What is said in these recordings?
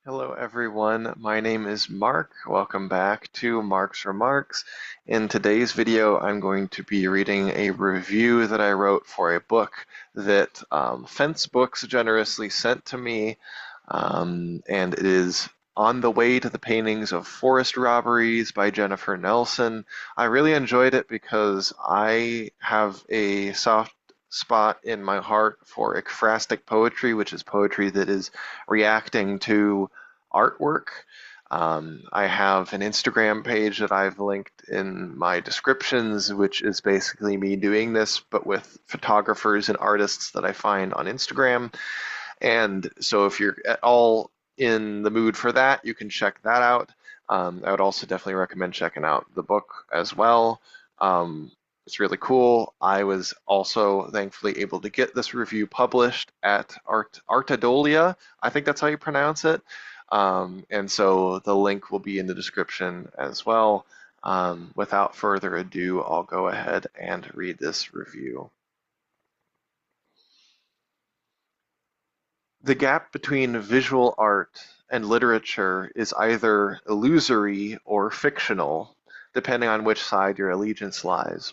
Hello, everyone. My name is Mark. Welcome back to Mark's Remarks. In today's video, I'm going to be reading a review that I wrote for a book that Fence Books generously sent to me, and it is On the Way to the Paintings of Forest Robberies by Jennifer Nelson. I really enjoyed it because I have a soft spot in my heart for ekphrastic poetry, which is poetry that is reacting to artwork. I have an Instagram page that I've linked in my descriptions, which is basically me doing this, but with photographers and artists that I find on Instagram. And so if you're at all in the mood for that, you can check that out. I would also definitely recommend checking out the book as well. It's really cool. I was also thankfully able to get this review published at Artadolia. I think that's how you pronounce it. And so the link will be in the description as well. Without further ado, I'll go ahead and read this review. The gap between visual art and literature is either illusory or fictional, depending on which side your allegiance lies.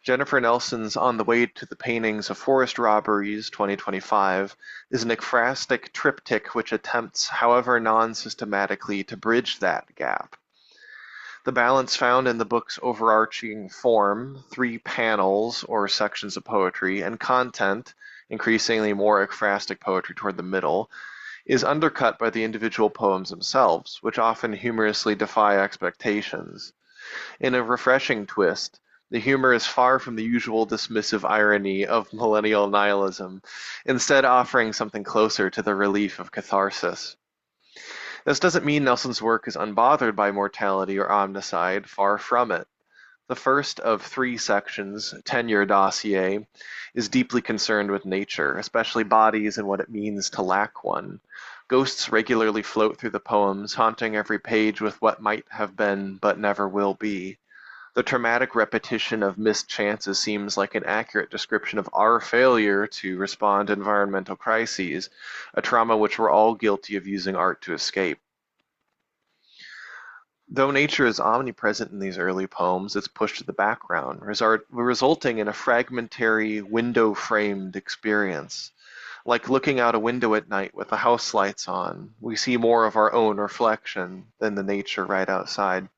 Jennifer Nelson's On the Way to the Paintings of Forest Robberies 2025 is an ekphrastic triptych which attempts, however non-systematically, to bridge that gap. The balance found in the book's overarching form, 3 panels or sections of poetry, and content, increasingly more ekphrastic poetry toward the middle, is undercut by the individual poems themselves, which often humorously defy expectations. In a refreshing twist, the humor is far from the usual dismissive irony of millennial nihilism, instead offering something closer to the relief of catharsis. This doesn't mean Nelson's work is unbothered by mortality or omnicide, far from it. The first of 3 sections, Tenure Dossier, is deeply concerned with nature, especially bodies and what it means to lack one. Ghosts regularly float through the poems, haunting every page with what might have been but never will be. The traumatic repetition of missed chances seems like an accurate description of our failure to respond to environmental crises, a trauma which we're all guilty of using art to escape. Though nature is omnipresent in these early poems, it's pushed to the background, resulting in a fragmentary, window-framed experience. Like looking out a window at night with the house lights on, we see more of our own reflection than the nature right outside.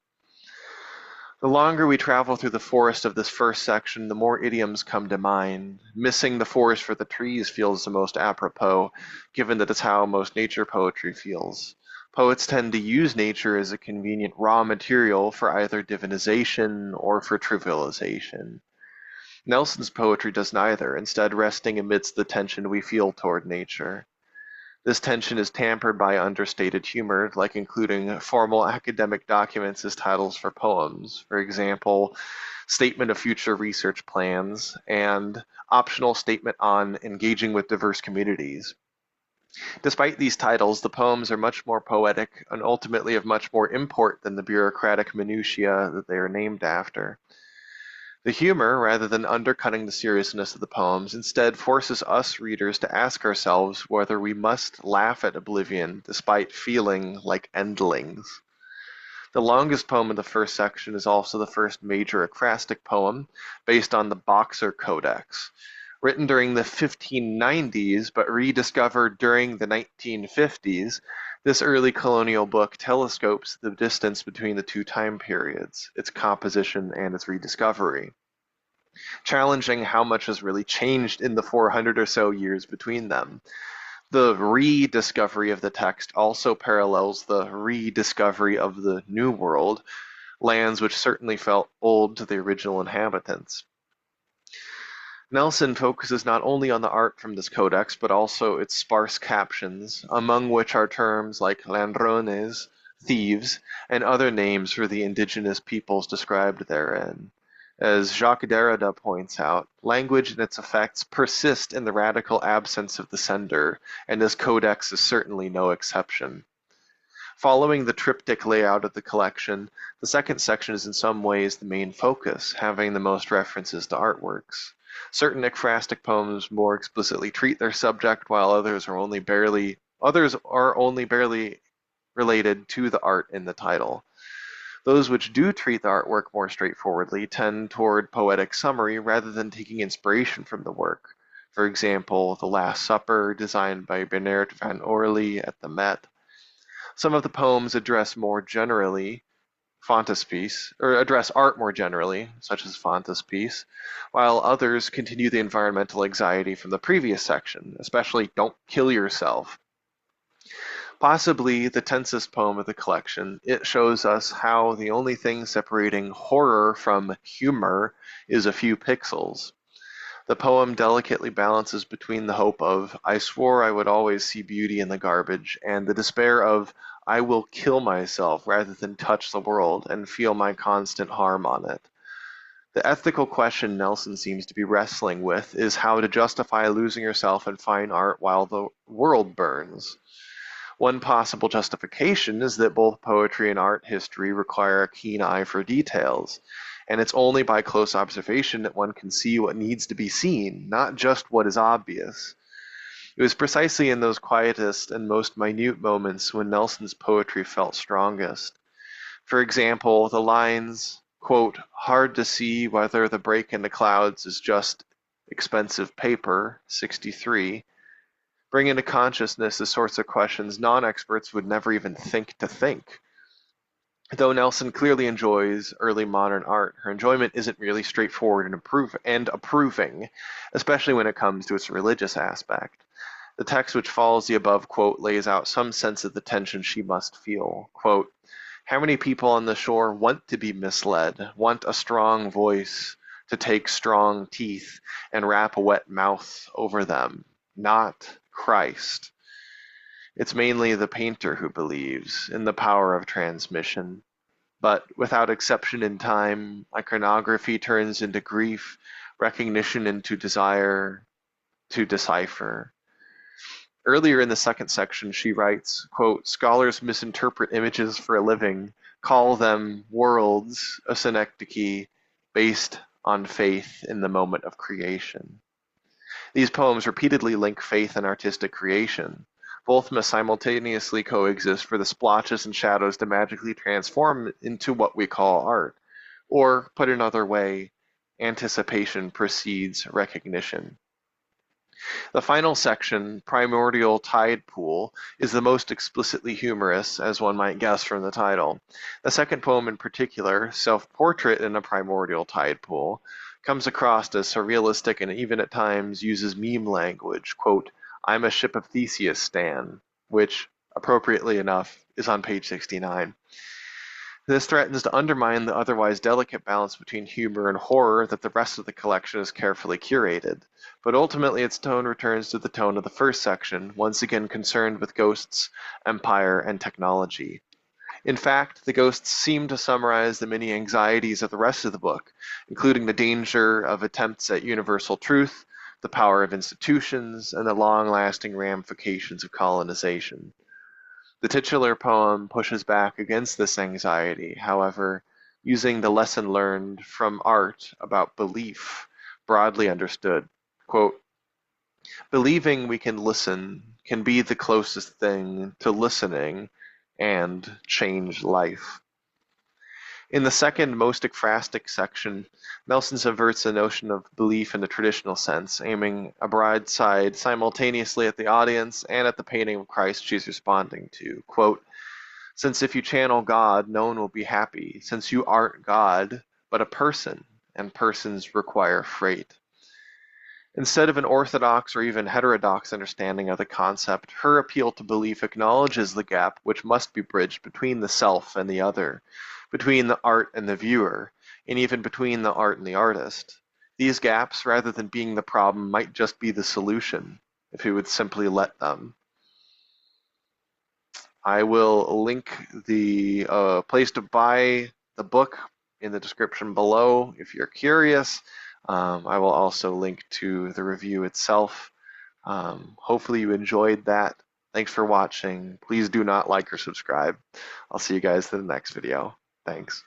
The longer we travel through the forest of this first section, the more idioms come to mind. Missing the forest for the trees feels the most apropos, given that it's how most nature poetry feels. Poets tend to use nature as a convenient raw material for either divinization or for trivialization. Nelson's poetry does neither, instead resting amidst the tension we feel toward nature. This tension is tempered by understated humor, like including formal academic documents as titles for poems, for example, Statement of Future Research Plans, and optional statement on engaging with diverse communities. Despite these titles, the poems are much more poetic and ultimately of much more import than the bureaucratic minutiae that they are named after. The humor, rather than undercutting the seriousness of the poems, instead forces us readers to ask ourselves whether we must laugh at oblivion despite feeling like endlings. The longest poem of the first section is also the first major ekphrastic poem, based on the Boxer Codex. Written during the 1590s but rediscovered during the 1950s, this early colonial book telescopes the distance between the 2 time periods, its composition and its rediscovery, challenging how much has really changed in the 400 or so years between them. The rediscovery of the text also parallels the rediscovery of the New World, lands which certainly felt old to the original inhabitants. Nelson focuses not only on the art from this codex, but also its sparse captions, among which are terms like ladrones, thieves, and other names for the indigenous peoples described therein. As Jacques Derrida points out, language and its effects persist in the radical absence of the sender, and this codex is certainly no exception. Following the triptych layout of the collection, the second section is in some ways the main focus, having the most references to artworks. Certain ekphrastic poems more explicitly treat their subject, while others are only barely related to the art in the title. Those which do treat the artwork more straightforwardly tend toward poetic summary rather than taking inspiration from the work. For example, The Last Supper, designed by Bernard van Orly at the Met. Some of the poems address address art more generally, such as frontispiece, while others continue the environmental anxiety from the previous section, especially Don't Kill Yourself. Possibly the tensest poem of the collection, it shows us how the only thing separating horror from humor is a few pixels. The poem delicately balances between the hope of "I swore I would always see beauty in the garbage" and the despair of "I will kill myself rather than touch the world and feel my constant harm on it." The ethical question Nelson seems to be wrestling with is how to justify losing yourself in fine art while the world burns. One possible justification is that both poetry and art history require a keen eye for details, and it's only by close observation that one can see what needs to be seen, not just what is obvious. It was precisely in those quietest and most minute moments when Nelson's poetry felt strongest. For example, the lines, quote, "Hard to see whether the break in the clouds is just expensive paper," 63, bring into consciousness the sorts of questions non-experts would never even think to think. Though Nelson clearly enjoys early modern art, her enjoyment isn't really straightforward and approving, especially when it comes to its religious aspect. The text which follows the above quote lays out some sense of the tension she must feel. Quote, "How many people on the shore want to be misled, want a strong voice to take strong teeth and wrap a wet mouth over them? Not Christ. It's mainly the painter who believes in the power of transmission. But without exception in time, iconography turns into grief, recognition into desire to decipher." Earlier in the second section, she writes, quote, "Scholars misinterpret images for a living, call them worlds, a synecdoche based on faith in the moment of creation." These poems repeatedly link faith and artistic creation. Both must simultaneously coexist for the splotches and shadows to magically transform into what we call art. Or, put another way, anticipation precedes recognition. The final section, Primordial Tide Pool, is the most explicitly humorous, as one might guess from the title. The second poem in particular, Self-Portrait in a Primordial Tide Pool, comes across as surrealistic and even at times uses meme language, quote, "I'm a ship of Theseus, Stan," which, appropriately enough, is on page 69. This threatens to undermine the otherwise delicate balance between humor and horror that the rest of the collection is carefully curated. But ultimately its tone returns to the tone of the first section, once again concerned with ghosts, empire, and technology. In fact, the ghosts seem to summarize the many anxieties of the rest of the book, including the danger of attempts at universal truth, the power of institutions, and the long-lasting ramifications of colonization. The titular poem pushes back against this anxiety, however, using the lesson learned from art about belief, broadly understood. Quote, "Believing we can listen can be the closest thing to listening and change life." In the second, most ekphrastic section, Nelson subverts the notion of belief in the traditional sense, aiming a broadside simultaneously at the audience and at the painting of Christ she's responding to. Quote, "Since if you channel God, no one will be happy, since you aren't God, but a person, and persons require freight." Instead of an orthodox or even heterodox understanding of the concept, her appeal to belief acknowledges the gap which must be bridged between the self and the other, between the art and the viewer, and even between the art and the artist. These gaps, rather than being the problem, might just be the solution, if we would simply let them. I will link the place to buy the book in the description below if you're curious. I will also link to the review itself. Hopefully you enjoyed that. Thanks for watching. Please do not like or subscribe. I'll see you guys in the next video. Thanks.